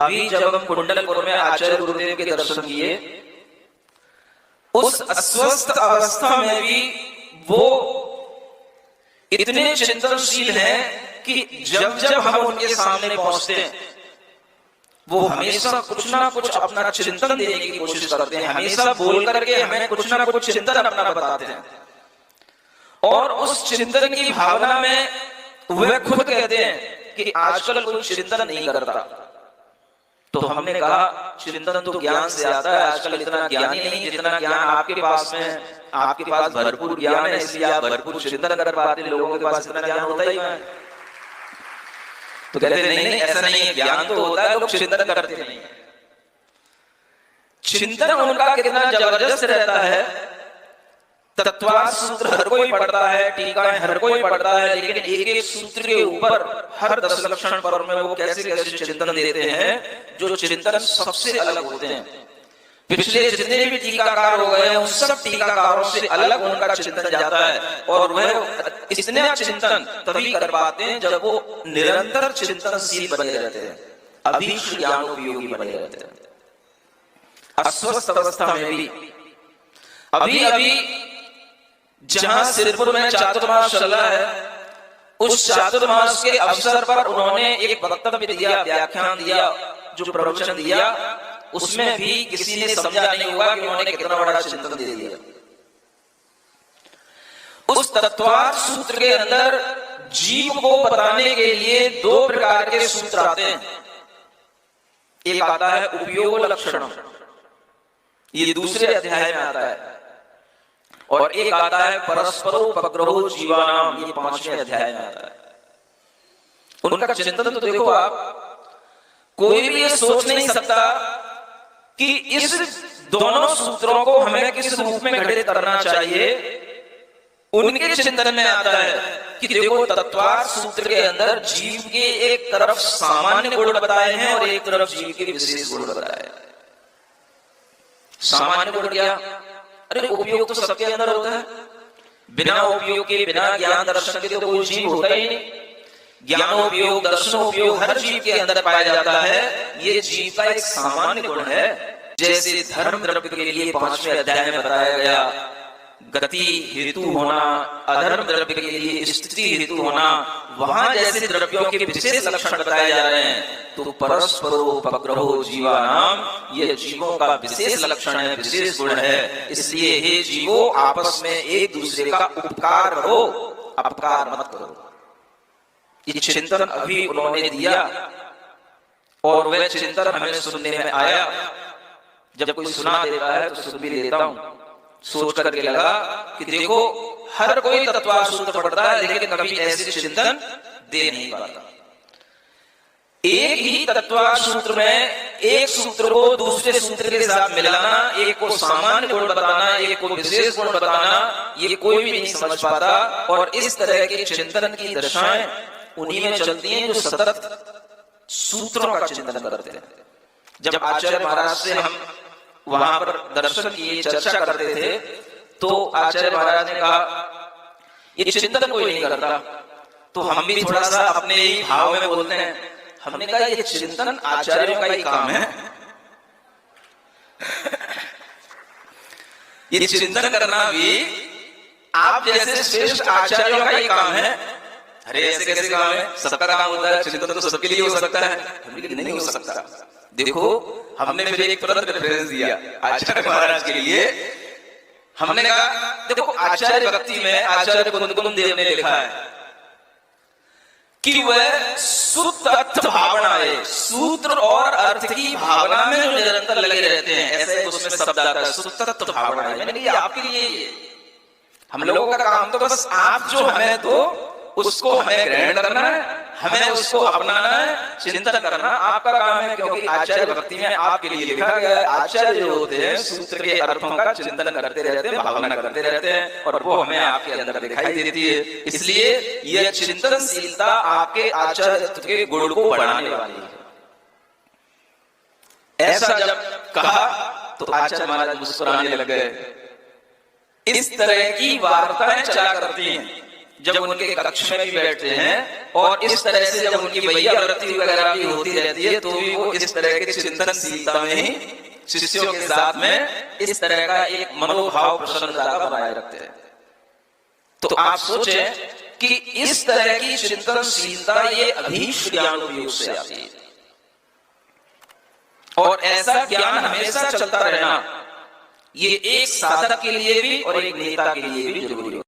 अभी जब हम कुंडलपुर में आचार्य गुरुदेव के दर्शन किए, उस अस्वस्थ अवस्था में भी वो इतने चिंतनशील हैं कि जब जब हम उनके सामने पहुंचते हैं, वो हमेशा कुछ ना कुछ अपना चिंतन देने की कोशिश करते हैं, हमेशा बोल करके हमें कुछ ना कुछ चिंतन अपना बताते हैं। और उस चिंतन की भावना में वह खुद कहते हैं कि आजकल कोई चिंतन नहीं करता। तो हमने कहा चिंतन तो ज्ञान से आता है, आजकल इतना ज्ञान ही नहीं जितना ज्ञान आपके पास में, आपके पास भरपूर ज्ञान है, इसलिए आप भरपूर चिंतन कर पाते, लोगों के पास इतना ज्ञान होता ही नहीं। तो कहते नहीं नहीं ऐसा नहीं है, ज्ञान तो होता है, लोग चिंतन करते नहीं। चिंतन उनका कितना जबरदस्त रहता है, तत्वार्थ सूत्र हर कोई पढ़ता है, टीकाएं हर कोई पढ़ता है, लेकिन एक एक सूत्र के ऊपर हर 10 लक्षण पर में वो कैसे कैसे चिंतन देते हैं, जो चिंतन सबसे अलग होते हैं। पिछले जितने भी टीकाकार हो गए हैं, उन सब टीकाकारों से अलग उनका चिंतन जाता है। और वह इतने चिंतन तभी कर पाते हैं जब वो निरंतर चिंतनशील बने रहते हैं, अभी ज्ञानोपयोगी बने रहते हैं। अस्वस्थ अवस्था में भी अभी अभी जहां सिरपुर में चातुर्मास चल रहा है, उस चातुर्मास के अवसर पर उन्होंने एक वक्तव्य दिया, व्याख्यान दिया, जो प्रवचन दिया, उसमें भी किसी ने समझा नहीं होगा कि उन्होंने कितना बड़ा चिंतन दे दिया। उस तत्वार्थ सूत्र के अंदर जीव को बताने के लिए 2 प्रकार के सूत्र आते हैं। एक आता है उपयोग लक्षण, ये दूसरे अध्याय में आता है, और एक आता है परस्परोपग्रहो जीवानाम, ये 5वें अध्याय में आता है। उनका चिंतन तो देखो आप, कोई भी ये सोच नहीं सकता कि इस दोनों सूत्रों को हमें किस रूप में घटित करना चाहिए। उनके चिंतन में आता है कि देखो तत्वार्थ सूत्र के अंदर जीव के एक तरफ सामान्य गुण बताए हैं और एक तरफ जीव के विशेष गुण बताए हैं। सामान्य गुण क्या? अरे उपयोग तो सबके अंदर होता है, बिना उपयोग के, बिना ज्ञान दर्शन के तो कोई जीव होता ही नहीं। ज्ञानोपयोग दर्शनोपयोग हर जीव के अंदर पाया जाता है, ये जीव का एक सामान्य गुण है। जैसे धर्म द्रव्य के लिए 5वें अध्याय में बताया गया गति हेतु होना, अधर्म द्रव्य के लिए स्थिति हेतु होना, वहां जैसे द्रव्यों के विशेष लक्षण बताए जा रहे हैं, तो परस्परोपग्रहो जीवानाम, ये जीवों का विशेष लक्षण है, विशेष गुण है। इसलिए हे जीवो, आपस में एक दूसरे का उपकार करो, अपकार मत करो। ये चिंतन अभी उन्होंने दिया, और वह चिंतन हमें सुनने में आया। जब कोई सुना देता है तो सुन भी लेता हूं, सोच करके लगा कि देखो हर कोई तत्वार्थ सूत्र पढ़ता है, लेकिन कभी ऐसे चिंतन दे नहीं पाता। एक ही तत्वार्थ सूत्र में एक सूत्र को दूसरे सूत्र के साथ मिलाना, एक को सामान्य गुण बताना, एक को विशेष गुण बताना, ये कोई भी नहीं समझ पाता। और इस तरह के चिंतन की दशाएं उन्हीं में चलती हैं जो सतत सूत्रों का चिंतन करते हैं। जब आचार्य महाराज से हम वहां पर दर्शन की चर्चा करते थे, तो आचार्य महाराज ने कहा ये चिंतन कोई नहीं करता। तो हम भी थोड़ा सा अपने ही भाव में बोलते हैं, हमने कहा ये चिंतन आचार्यों का ही काम है। ये चिंतन करना भी आप जैसे श्रेष्ठ आचार्यों का ही काम है। अरे ऐसे कैसे काम है? सबका काम होता है, चिंतन तो सबके लिए हो सकता है, नहीं हो सकता। देखो हमने फिर एक तुरंत रेफरेंस दिया आचार्य महाराज के लिए। हमने कहा देखो आचार्य भक्ति में आचार्य कुंदकुंद देव ने लिखा है कि वह सुतत्व भावना है, सूत्र और अर्थ की भावना में जो निरंतर लगे रहते हैं, ऐसे उसमें शब्द आता है सुतत्व भावना है। मैंने कहा आपके लिए, हम लोगों का काम तो बस आप जो हमें तो उसको हमें ग्रहण करना है, हमें उसको अपनाना है, चिंतन करना आपका काम है। क्योंकि आचार्य भक्ति में आपके लिए लिखा गया है, आचार्य जो होते हैं सूत्र के अर्थों का चिंतन करते रहते हैं, भावना करते रहते हैं, और वो हमें आपके अंदर दिखाई देती है। इसलिए यह चिंतनशीलता आपके आचार्य के गुण को बढ़ाने वाली है। ऐसा जब कहा तो आचार्य महाराज मुस्कुराने लग गए। इस तरह की वार्ताएं चला करती हैं। जब उनके कक्ष में भी बैठते हैं और इस तरह से जब उनकी भैया वृत्ति वगैरह भी होती रहती है तो भी वो इस तरह के चिंतनशीलता में ही शिष्यों के साथ में इस तरह का एक मनोभाव प्रसन्नता का बनाए रखते हैं। तो आप सोचें कि इस तरह की चिंतनशीलता ये अभीष्ट ज्ञान उपयोग से आती है और ऐसा ज्ञान हमेशा चलता रहना ये एक साधक के लिए भी और एक नेता के लिए भी जरूरी है।